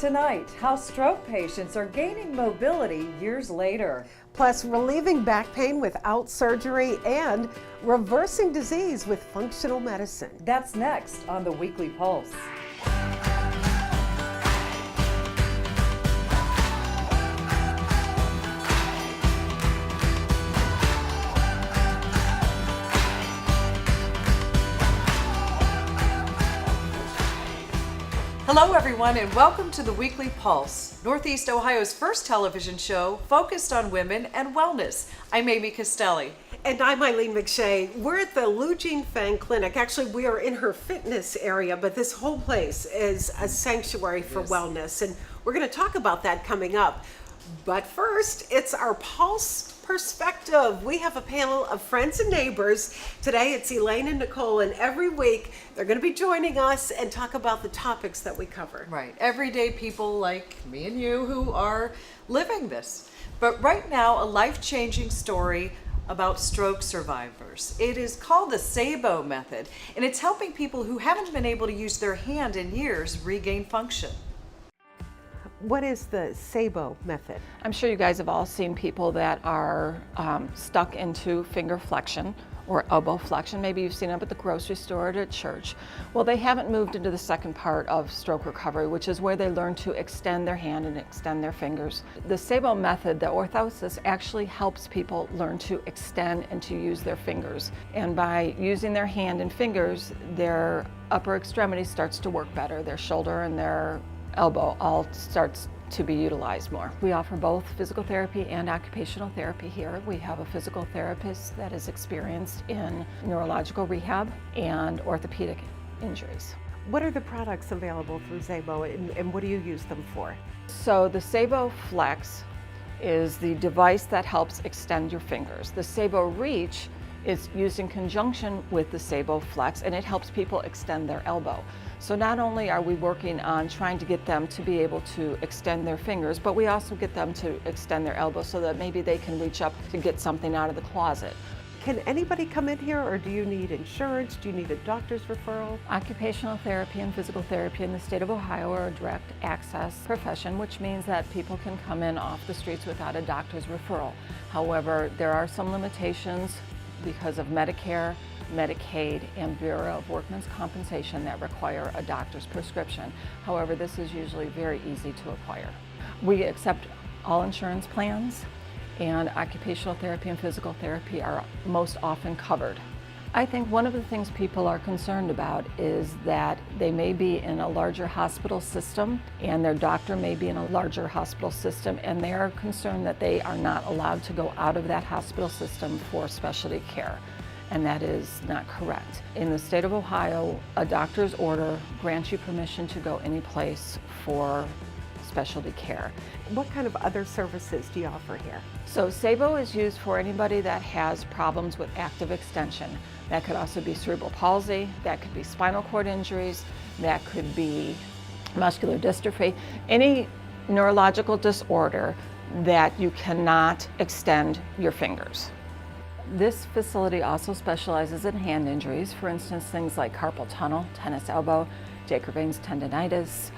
Tonight, how stroke patients are gaining mobility years later. Plus, relieving back pain without surgery and reversing disease with functional medicine. That's next on the Weekly Pulse. Hello everyone and welcome to the Weekly Pulse, Northeast Ohio's first television show focused on women and wellness. I'm Amy Castelli. And I'm Eileen McShea. We're at the Feng Clinic. Actually, we are in her fitness area, but this whole place is a sanctuary for wellness. And we're going to talk about that coming up. But first, it's our Pulse Perspective. We have a panel of friends and neighbors. Today it's Eileen and Nicole, and every week they're going to be joining us and talk about the topics that we cover. Right, everyday people like me and you who are living this. But right now, a life-changing story about stroke survivors. It is called the SABO method, and it's helping people who haven't been able to use their hand in years regain function. What is the SABO method? I'm sure you guys have all seen people that are stuck into finger flexion or elbow flexion. Maybe you've seen them at the grocery store or at church. Well, they haven't moved into the second part of stroke recovery, which is where they learn to extend their hand and extend their fingers. The SABO method, the orthosis, actually helps people learn to extend and to use their fingers. And by using their hand and fingers, their upper extremity starts to work better. Their shoulder and their elbow all starts to be utilized more. We offer both physical therapy and occupational therapy here. We have a physical therapist that is experienced in neurological rehab and orthopedic injuries. What are the products available through SABO and what do you use them for? So the SABO Flex is the device that helps extend your fingers. The SABO Reach is used in conjunction with the SABO Flex, and it helps people extend their elbow. So not only are we working on trying to get them to be able to extend their fingers, but we also get them to extend their elbow so that maybe they can reach up to get something out of the closet. Can anybody come in here, or do you need insurance? Do you need a doctor's referral? Occupational therapy and physical therapy in the state of Ohio are a direct access profession, which means that people can come in off the streets without a doctor's referral. However, there are some limitations because of Medicare, Medicaid, and Bureau of Workmen's Compensation that require a doctor's prescription. However, this is usually very easy to acquire. We accept all insurance plans, and occupational therapy and physical therapy are most often covered. I think one of the things people are concerned about is that they may be in a larger hospital system and their doctor may be in a larger hospital system, and they are concerned that they are not allowed to go out of that hospital system for specialty care. And that is not correct. In the state of Ohio, a doctor's order grants you permission to go any place for specialty care. What kind of other services do you offer here? So SABO is used for anybody that has problems with active extension. That could also be cerebral palsy, that could be spinal cord injuries, that could be muscular dystrophy, any neurological disorder that you cannot extend your fingers. This facility also specializes in hand injuries, for instance, things like carpal tunnel, tennis elbow, Jacob-Vein's tendonitis.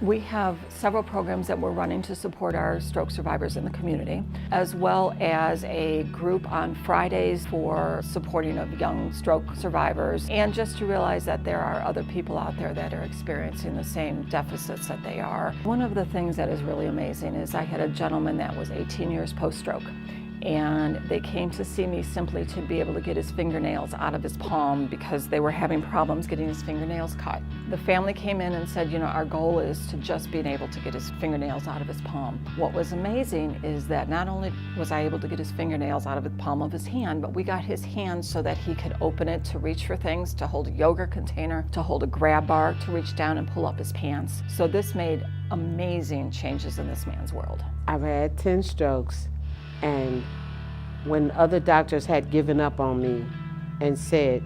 We have several programs that we're running to support our stroke survivors in the community, as well as a group on Fridays for supporting of young stroke survivors, and just to realize that there are other people out there that are experiencing the same deficits that they are. One of the things that is really amazing is I had a gentleman that was 18 years post-stroke, and they came to see me simply to be able to get his fingernails out of his palm because they were having problems getting his fingernails cut. The family came in and said, you know, our goal is to just being able to get his fingernails out of his palm. What was amazing is that not only was I able to get his fingernails out of the palm of his hand, but we got his hand so that he could open it to reach for things, to hold a yogurt container, to hold a grab bar, to reach down and pull up his pants. So this made amazing changes in this man's world. I've had 10 strokes. And when other doctors had given up on me and said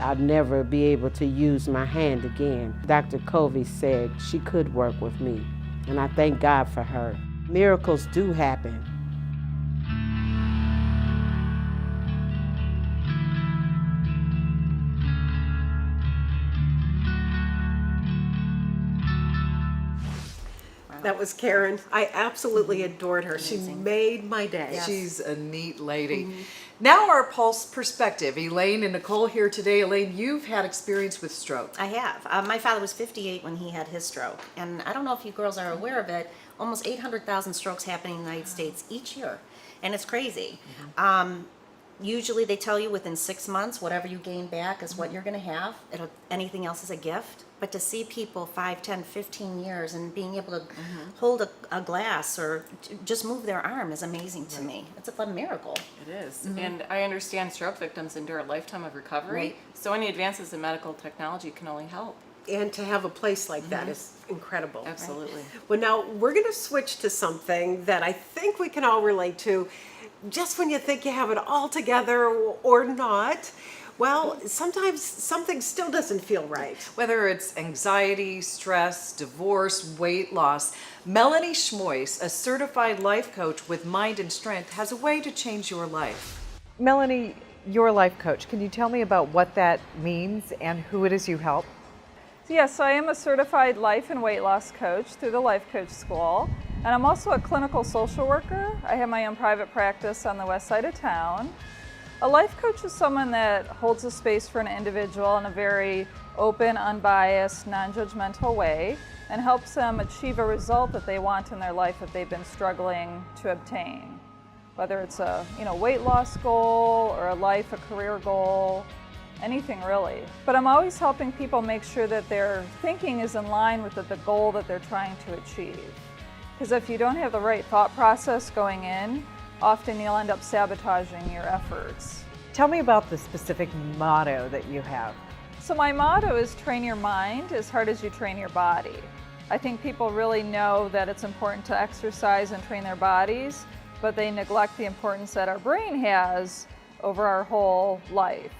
I'd never be able to use my hand again, Dr. Covey said she could work with me, and I thank God for her. Miracles do happen. That was Karen. I absolutely adored her. She made my day. She's a neat lady. Now our pulse perspective. Elaine and Nicole here today. Elaine, you've had experience with stroke. I have. My father was 58 when he had his stroke. And I don't know if you girls are aware of it, almost 800,000 strokes happening in the United States each year. And it's crazy. Usually they tell you within 6 months, whatever you gain back is what you're going to have. Anything else is a gift. But to see people 5, 10, 15 years and being able to hold a glass or just move their arm is amazing to me. It's a fun miracle. It is. And I understand stroke victims endure a lifetime of recovery. Right. So any advances in medical technology can only help. And to have a place like that is incredible. Absolutely. Well, now we're going to switch to something that I think we can all relate to. Just when you think you have it all together or not, well, sometimes something still doesn't feel right. Whether it's anxiety, stress, divorce, weight loss, Melanie Schmois, a certified life coach with Mind and Strength, has a way to change your life. Melanie, you're a life coach. Can you tell me about what that means and who it is you help? Yes, I am a certified life and weight loss coach through the Life Coach School. And I'm also a clinical social worker. I have my own private practice on the west side of town. A life coach is someone that holds a space for an individual in a very open, unbiased, non-judgmental way and helps them achieve a result that they want in their life that they've been struggling to obtain. Whether it's a weight loss goal or a life, a career goal, anything really. But I'm always helping people make sure that their thinking is in line with the goal that they're trying to achieve. Because if you don't have the right thought process going in, often you'll end up sabotaging your efforts. Tell me about the specific motto that you have. So my motto is train your mind as hard as you train your body. I think people really know that it's important to exercise and train their bodies, but they neglect the importance that our brain has over our whole life.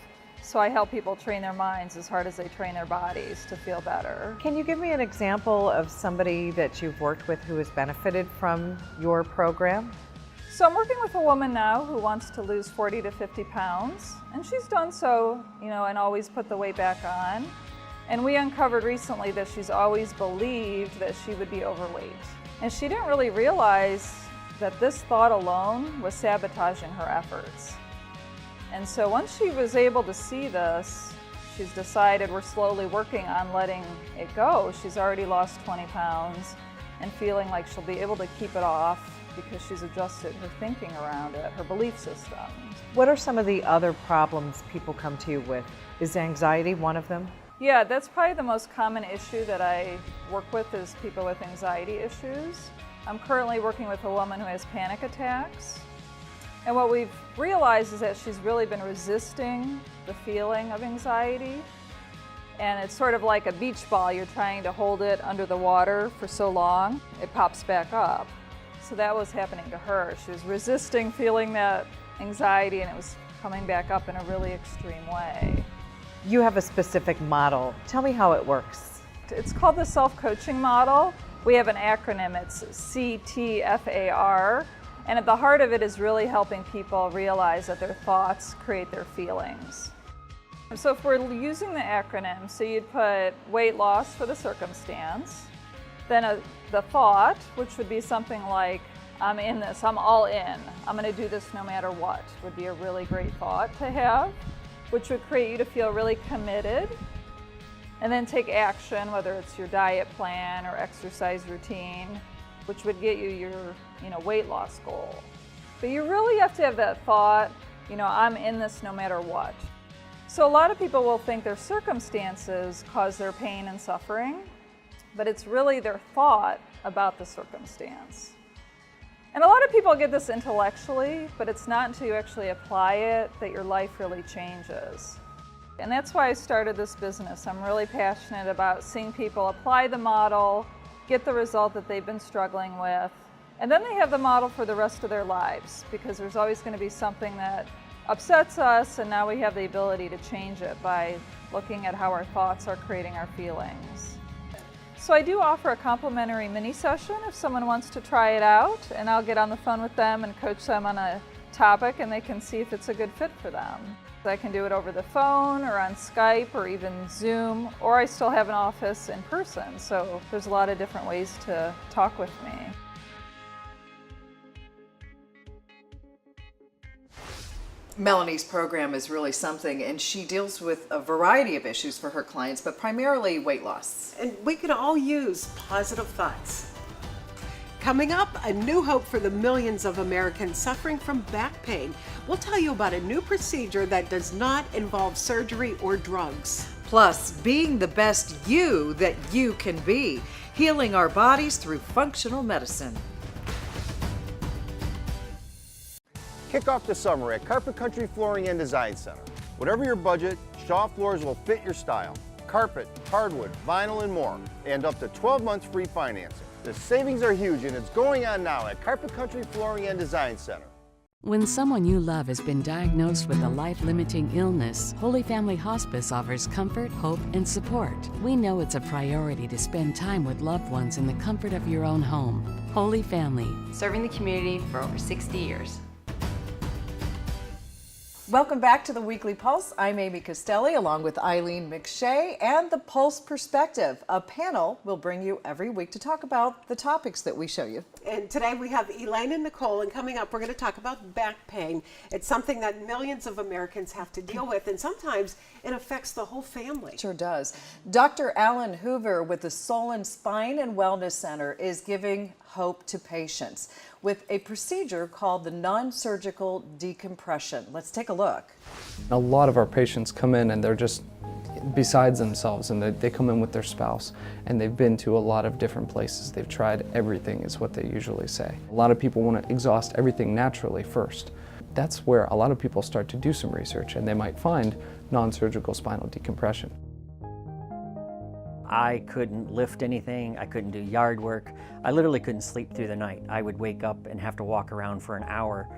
So I help people train their minds as hard as they train their bodies to feel better. Can you give me an example of somebody that you've worked with who has benefited from your program? So I'm working with a woman now who wants to lose 40 to 50 pounds, and she's done so, and always put the weight back on. And we uncovered recently that she's always believed that she would be overweight. And she didn't really realize that this thought alone was sabotaging her efforts. And so once she was able to see this, she's decided we're slowly working on letting it go. She's already lost 20 pounds and feeling like she'll be able to keep it off because she's adjusted her thinking around it, her belief system. What are some of the other problems people come to you with? Is anxiety one of them? Yeah, that's probably the most common issue that I work with is people with anxiety issues. I'm currently working with a woman who has panic attacks. And what we've realized is that she's really been resisting the feeling of anxiety. And it's sort of like a beach ball. You're trying to hold it under the water for so long, it pops back up. So that was happening to her. She was resisting feeling that anxiety and it was coming back up in a really extreme way. You have a specific model. Tell me how it works. It's called the self-coaching model. We have an acronym, it's CTFAR. And at the heart of it is really helping people realize that their thoughts create their feelings. So if we're using the acronym, so you'd put weight loss for the circumstance, then the thought, which would be something like, I'm in this, I'm all in, I'm gonna do this no matter what, would be a really great thought to have, which would create you to feel really committed. And then take action, whether it's your diet plan or exercise routine, which would get you your weight loss goal. But you really have to have that thought, I'm in this no matter what. So a lot of people will think their circumstances cause their pain and suffering, but it's really their thought about the circumstance. And a lot of people get this intellectually, but it's not until you actually apply it that your life really changes. And that's why I started this business. I'm really passionate about seeing people apply the model, get the result that they've been struggling with, and then they have the model for the rest of their lives, because there's always going to be something that upsets us, and now we have the ability to change it by looking at how our thoughts are creating our feelings. So I do offer a complimentary mini session if someone wants to try it out, and I'll get on the phone with them and coach them on a topic and they can see if it's a good fit for them. I can do it over the phone or on Skype or even Zoom, or I still have an office in person. So there's a lot of different ways to talk with me. Melanie's program is really something, and she deals with a variety of issues for her clients, but primarily weight loss. And we can all use positive thoughts. Coming up, a new hope for the millions of Americans suffering from back pain. We'll tell you about a new procedure that does not involve surgery or drugs. Plus, being the best you that you can be, healing our bodies through functional medicine. Kick off the summer at Carpet Country Flooring and Design Center. Whatever your budget, Shaw Floors will fit your style. Carpet, hardwood, vinyl, and more. And up to 12 months free financing. The savings are huge, and it's going on now at Carpet Country Flooring and Design Center. When someone you love has been diagnosed with a life-limiting illness, Holy Family Hospice offers comfort, hope, and support. We know it's a priority to spend time with loved ones in the comfort of your own home. Holy Family. Serving the community for over 60 years. Welcome back to the Weekly Pulse. I'm Amy Castelli along with Eileen McShea and the Pulse Perspective. A panel will bring you every week to talk about the topics that we show you. And today we have Eileen and Nicole, and coming up we're going to talk about back pain. It's something that millions of Americans have to deal with, and sometimes it affects the whole family. Sure does. Dr. Alan Hoover with the Solon Spine and Wellness Center is giving hope to patients with a procedure called the non-surgical decompression. Let's take a look. A lot of our patients come in and they're just besides themselves, and they come in with their spouse, and they've been to a lot of different places. They've tried everything is what they usually say. A lot of people want to exhaust everything naturally first. That's where a lot of people start to do some research, and they might find non-surgical spinal decompression. I couldn't lift anything, I couldn't do yard work. I literally couldn't sleep through the night. I would wake up and have to walk around for an hour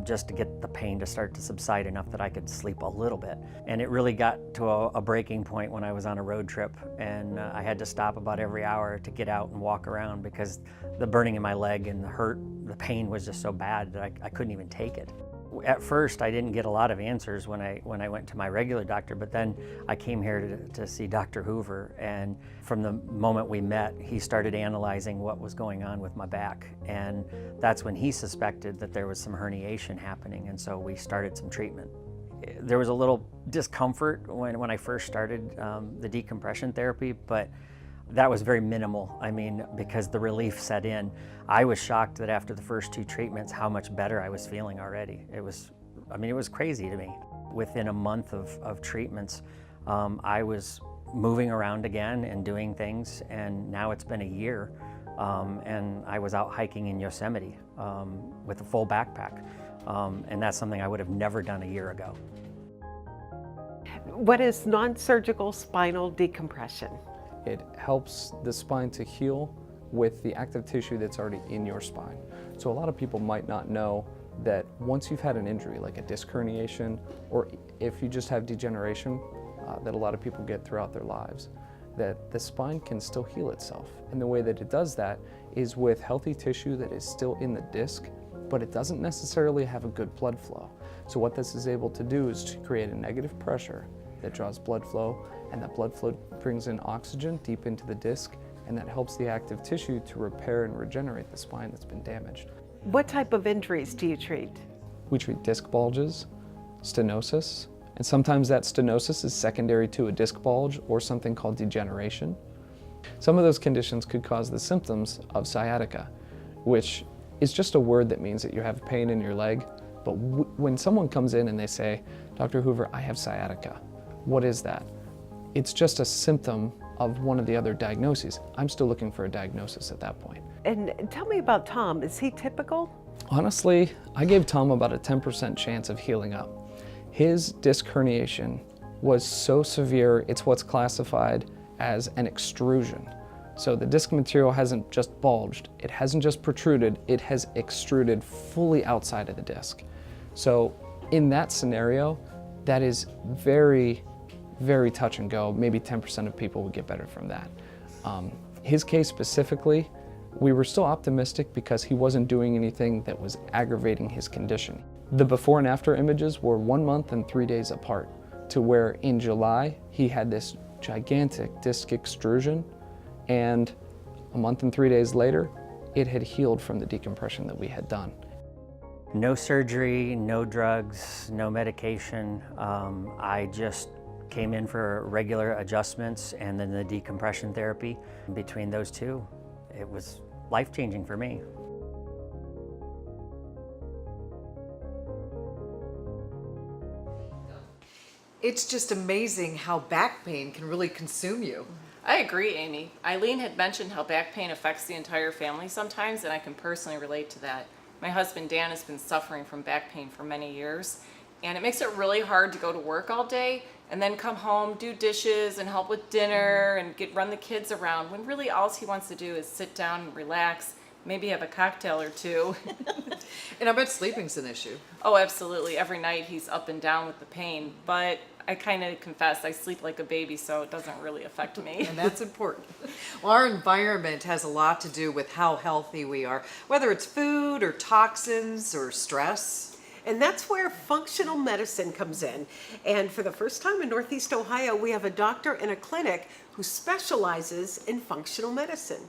just to get the pain to start to subside enough that I could sleep a little bit. And it really got to a breaking point when I was on a road trip, and I had to stop about every hour to get out and walk around because the burning in my leg and the pain was just so bad that I couldn't even take it. At first, I didn't get a lot of answers when I went to my regular doctor, but then I came here to see Dr. Hoover, and from the moment we met, he started analyzing what was going on with my back, and that's when he suspected that there was some herniation happening, and so we started some treatment. There was a little discomfort when I first started the decompression therapy, but that was very minimal. I mean, because the relief set in. I was shocked that after the first 2 treatments, how much better I was feeling already. It was crazy to me. Within a month of treatments, I was moving around again and doing things, and now it's been a year, and I was out hiking in Yosemite with a full backpack, and that's something I would have never done a year ago. What is non-surgical spinal decompression? It helps the spine to heal with the active tissue that's already in your spine. So a lot of people might not know that once you've had an injury like a disc herniation, or if you just have degeneration that a lot of people get throughout their lives, that the spine can still heal itself. And the way that it does that is with healthy tissue that is still in the disc, but it doesn't necessarily have a good blood flow. So what this is able to do is to create a negative pressure that draws blood flow, and that blood flow brings in oxygen deep into the disc, and that helps the active tissue to repair and regenerate the spine that's been damaged. What type of injuries do you treat? We treat disc bulges, stenosis, and sometimes that stenosis is secondary to a disc bulge or something called degeneration. Some of those conditions could cause the symptoms of sciatica, which is just a word that means that you have pain in your leg. But when someone comes in and they say, "Dr. Hoover, I have sciatica," what is that? It's just a symptom of one of the other diagnoses. I'm still looking for a diagnosis at that point. And tell me about Tom. Is he typical? Honestly, I gave Tom about a 10% chance of healing up. His disc herniation was so severe, it's what's classified as an extrusion. So the disc material hasn't just bulged, it hasn't just protruded, it has extruded fully outside of the disc. So in that scenario, that is very, very touch and go. Maybe 10% of people would get better from that. His case specifically, we were still optimistic because he wasn't doing anything that was aggravating his condition. The before and after images were 1 month and 3 days apart, to where in July he had this gigantic disc extrusion, and a month and 3 days later it had healed from the decompression that we had done. No surgery, no drugs, no medication. I just came in for regular adjustments and then the decompression therapy. Between those two, it was life-changing for me. It's just amazing how back pain can really consume you. I agree, Amy. Eileen had mentioned how back pain affects the entire family sometimes, and I can personally relate to that. My husband Dan has been suffering from back pain for many years, and it makes it really hard to go to work all day and then come home, do dishes and help with dinner and run the kids around, when really all he wants to do is sit down and relax, maybe have a cocktail or two. And I bet sleeping's an issue. Oh, absolutely. Every night he's up and down with the pain, but I kind of confess I sleep like a baby, so it doesn't really affect me. And that's important. Well, our environment has a lot to do with how healthy we are, whether it's food or toxins or stress. And that's where functional medicine comes in. And for the first time in Northeast Ohio, we have a doctor in a clinic who specializes in functional medicine.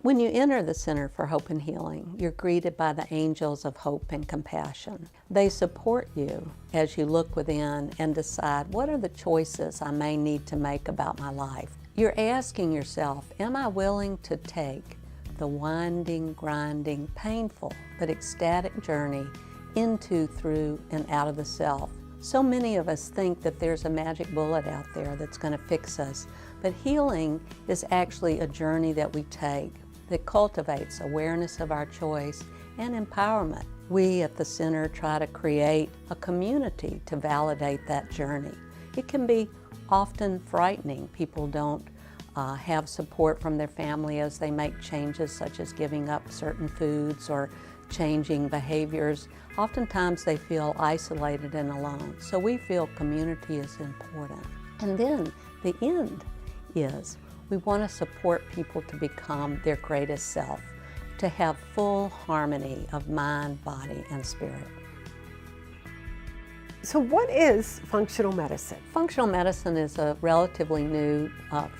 When you enter the Center for Hope and Healing, you're greeted by the angels of hope and compassion. They support you as you look within and decide, what are the choices I may need to make about my life? You're asking yourself, am I willing to take the winding, grinding, painful, but ecstatic journey into, through, and out of the self? So many of us think that there's a magic bullet out there that's going to fix us, but healing is actually a journey that we take that cultivates awareness of our choice and empowerment. We at the center try to create a community to validate that journey. It can be often frightening. People don't have support from their family as they make changes, such as giving up certain foods or changing behaviors. Oftentimes they feel isolated and alone. So we feel community is important. And then the end is we want to support people to become their greatest self, to have full harmony of mind, body, and spirit. So what is functional medicine? Functional medicine is a relatively new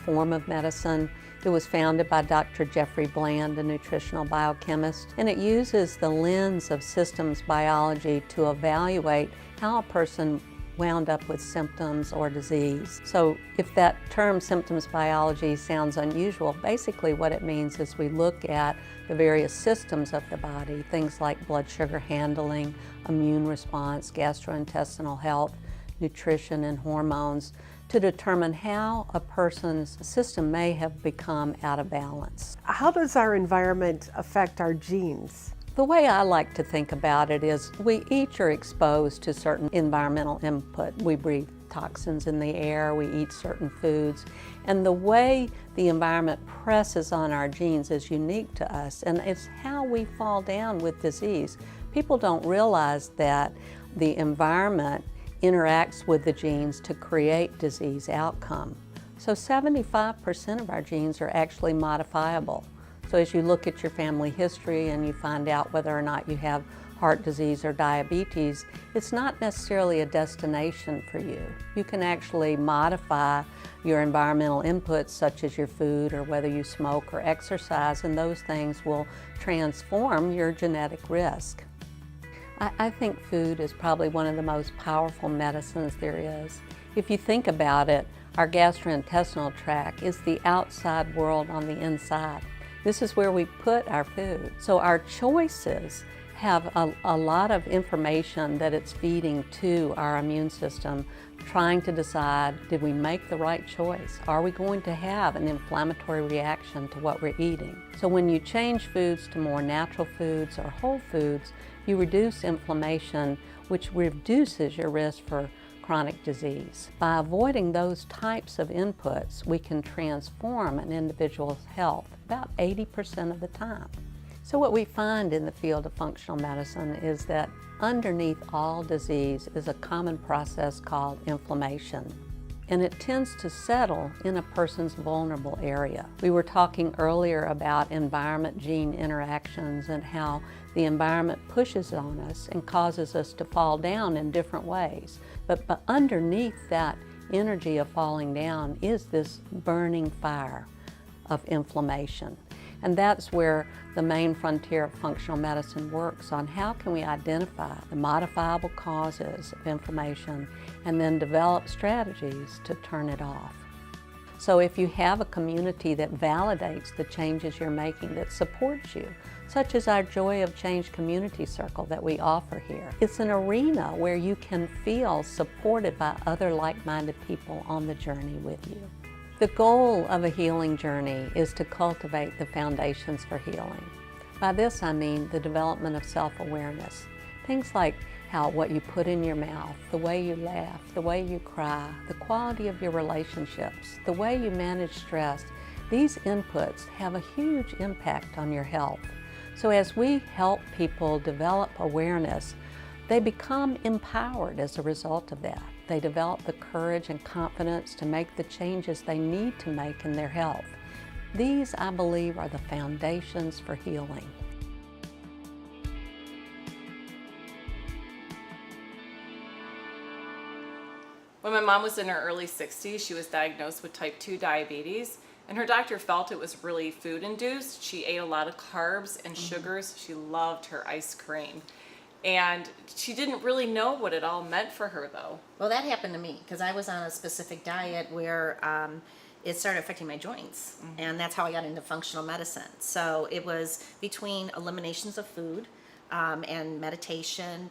form of medicine. It was founded by Dr. Jeffrey Bland, a nutritional biochemist, and it uses the lens of systems biology to evaluate how a person wound up with symptoms or disease. So if that term symptoms biology sounds unusual, basically what it means is we look at the various systems of the body, things like blood sugar handling, immune response, gastrointestinal health, nutrition, and hormones, to determine how a person's system may have become out of balance. How does our environment affect our genes? The way I like to think about it is we each are exposed to certain environmental input. We breathe toxins in the air, we eat certain foods, and the way the environment presses on our genes is unique to us, and it's how we fall down with disease. People don't realize that the environment interacts with the genes to create disease outcome. So 75% of our genes are actually modifiable. So as you look at your family history and you find out whether or not you have heart disease or diabetes, it's not necessarily a destination for you. You can actually modify your environmental inputs, such as your food or whether you smoke or exercise, and those things will transform your genetic risk. I think food is probably one of the most powerful medicines there is. If you think about it, our gastrointestinal tract is the outside world on the inside. This is where we put our food. So our choices have a lot of information that it's feeding to our immune system, trying to decide, did we make the right choice? Are we going to have an inflammatory reaction to what we're eating? So when you change foods to more natural foods or whole foods, you reduce inflammation, which reduces your risk for chronic disease. By avoiding those types of inputs, we can transform an individual's health about 80% of the time. So what we find in the field of functional medicine is that underneath all disease is a common process called inflammation. and it tends to settle in a person's vulnerable area. We were talking earlier about environment-gene interactions and how the environment pushes on us and causes us to fall down in different ways. But underneath that energy of falling down is this burning fire of inflammation. And that's where the main frontier of functional medicine works on how can we identify the modifiable causes of inflammation and then develop strategies to turn it off. So if you have a community that validates the changes you're making, that supports you, such as our Joy of Change community circle that we offer here, it's an arena where you can feel supported by other like-minded people on the journey with you. The goal of a healing journey is to cultivate the foundations for healing. By this I mean the development of self-awareness. Things like what you put in your mouth, the way you laugh, the way you cry, the quality of your relationships, the way you manage stress. These inputs have a huge impact on your health. So as we help people develop awareness, they become empowered as a result of that. They develop the courage and confidence to make the changes they need to make in their health. These, I believe, are the foundations for healing. When my mom was in her early 60s, she was diagnosed with type 2 diabetes, and her doctor felt it was really food-induced. She ate a lot of carbs and sugars. She loved her ice cream. And she didn't really know what it all meant for her, though. Well, that happened to me because I was on a specific diet where it started affecting my joints, and that's how I got into functional medicine. So it was between eliminations of food and meditation,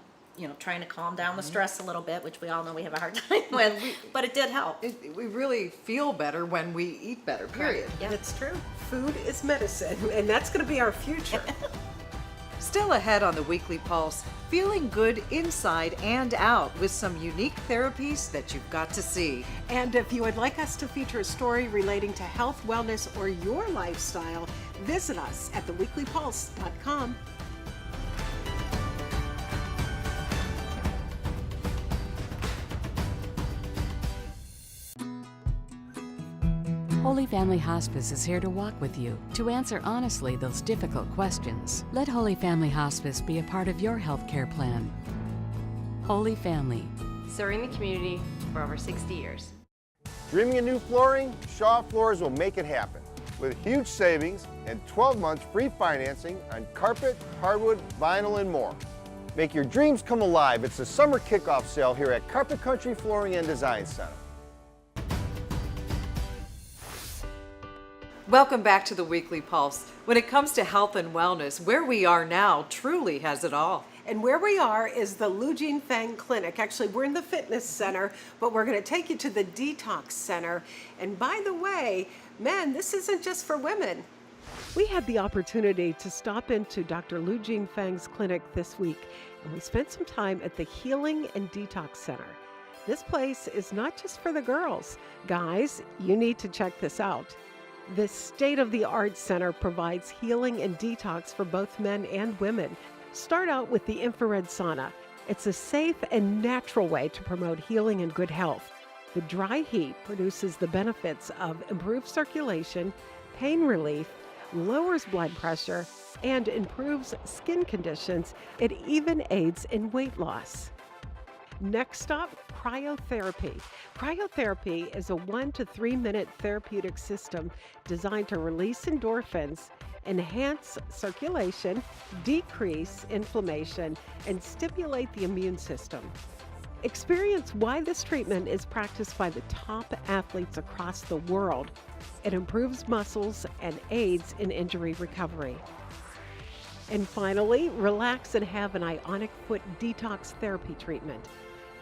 trying to calm down the stress a little bit, which we all know we have a hard time with, but it did help. We really feel better when we eat better, period. Yeah. That's true. Food is medicine, and that's going to be our future. Still ahead on the Weekly Pulse, feeling good inside and out with some unique therapies that you've got to see. And if you would like us to feature a story relating to health, wellness, or your lifestyle, visit us at theweeklypulse.com. Holy Family Hospice is here to walk with you, to answer honestly those difficult questions. Let Holy Family Hospice be a part of your healthcare plan. Holy Family. Serving the community for over 60 years. Dreaming of new flooring? Shaw Floors will make it happen. With huge savings and 12 months free financing on carpet, hardwood, vinyl, and more. Make your dreams come alive. It's the summer kickoff sale here at Carpet Country Flooring and Design Center. Welcome back to the Weekly Pulse. When it comes to health and wellness, where we are now truly has it all. And where we are is the Feng Clinic. Actually, we're in the fitness center, but we're going to take you to the Detox Center. And by the way, men, this isn't just for women. We had the opportunity to stop into Dr. Feng's clinic this week, and we spent some time at the Healing and Detox Center. This place is not just for the girls. Guys, you need to check this out. This state-of-the-art center provides healing and detox for both men and women. Start out with the infrared sauna. It's a safe and natural way to promote healing and good health. The dry heat produces the benefits of improved circulation, pain relief, lowers blood pressure, and improves skin conditions. It even aids in weight loss. Next stop, cryotherapy. Cryotherapy is a 1 to 3 minute therapeutic system designed to release endorphins, enhance circulation, decrease inflammation, and stimulate the immune system. Experience why this treatment is practiced by the top athletes across the world. It improves muscles and aids in injury recovery. And finally, relax and have an ionic foot detox therapy treatment.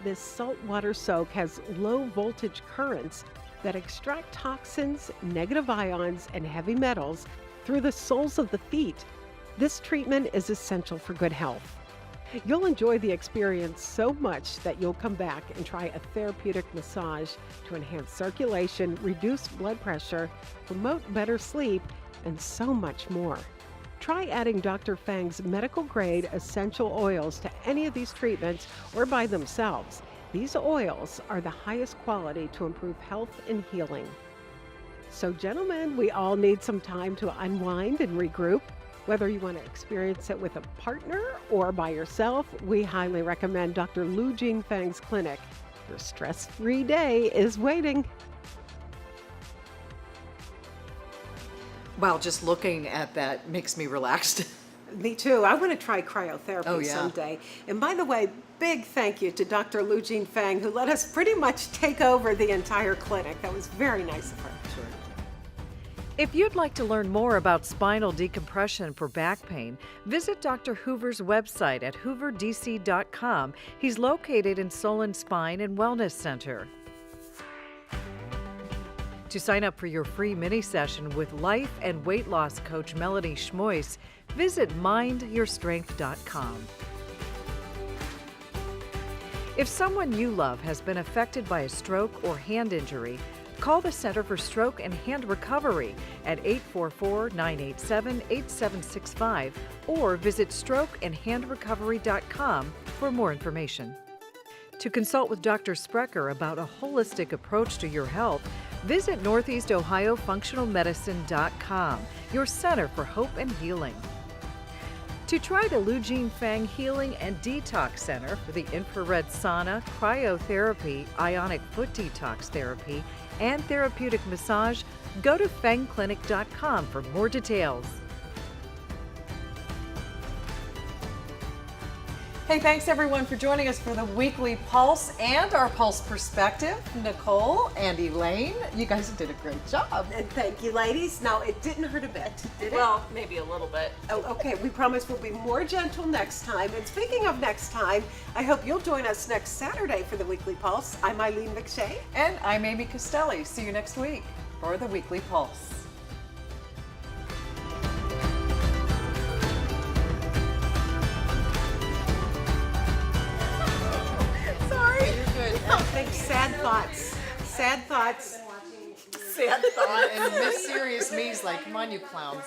This saltwater soak has low voltage currents that extract toxins, negative ions, and heavy metals through the soles of the feet. This treatment is essential for good health. You'll enjoy the experience so much that you'll come back and try a therapeutic massage to enhance circulation, reduce blood pressure, promote better sleep, and so much more. Try adding Dr. Feng's medical-grade essential oils to any of these treatments or by themselves. These oils are the highest quality to improve health and healing. So gentlemen, we all need some time to unwind and regroup. Whether you want to experience it with a partner or by yourself, we highly recommend Dr. Lu Jing Feng's clinic. Your stress-free day is waiting. Wow, just looking at that makes me relaxed. Me too. I want to try cryotherapy Oh, yeah. someday. And by the way, big thank you to Dr. Lu Jing Feng, who let us pretty much take over the entire clinic. That was very nice of her. Sure. If you'd like to learn more about spinal decompression for back pain, visit Dr. Hoover's website at hooverdc.com. He's located in Solon Spine and Wellness Center. To sign up for your free mini session with life and weight loss coach Melanie Schmois, visit mindyourstrength.com. If someone you love has been affected by a stroke or hand injury, call the Center for Stroke and Hand Recovery at 844-987-8765 or visit strokeandhandrecovery.com for more information. To consult with Dr. Sprecher about a holistic approach to your health, visit northeastohiofunctionalmedicine.com, your center for hope and healing. To try the Lu Jing Feng Healing and Detox Center for the infrared sauna, cryotherapy, ionic foot detox therapy, and therapeutic massage, go to fengclinic.com for more details. Hey, thanks everyone for joining us for the weekly Pulse and our Pulse Perspective. Nicole and Elaine, you guys did a great job. And thank you, ladies. Now, it didn't hurt a bit, did it? Well, maybe a little bit. Oh, okay, we promise we'll be more gentle next time. And speaking of next time, I hope you'll join us next Saturday for the Weekly Pulse. I'm Eileen McShea. And I'm Amy Castelli. See you next week for the weekly Pulse. Think sad thoughts. Sad thoughts. Sad thought. And Miss Serious Me's like, come on, you clowns.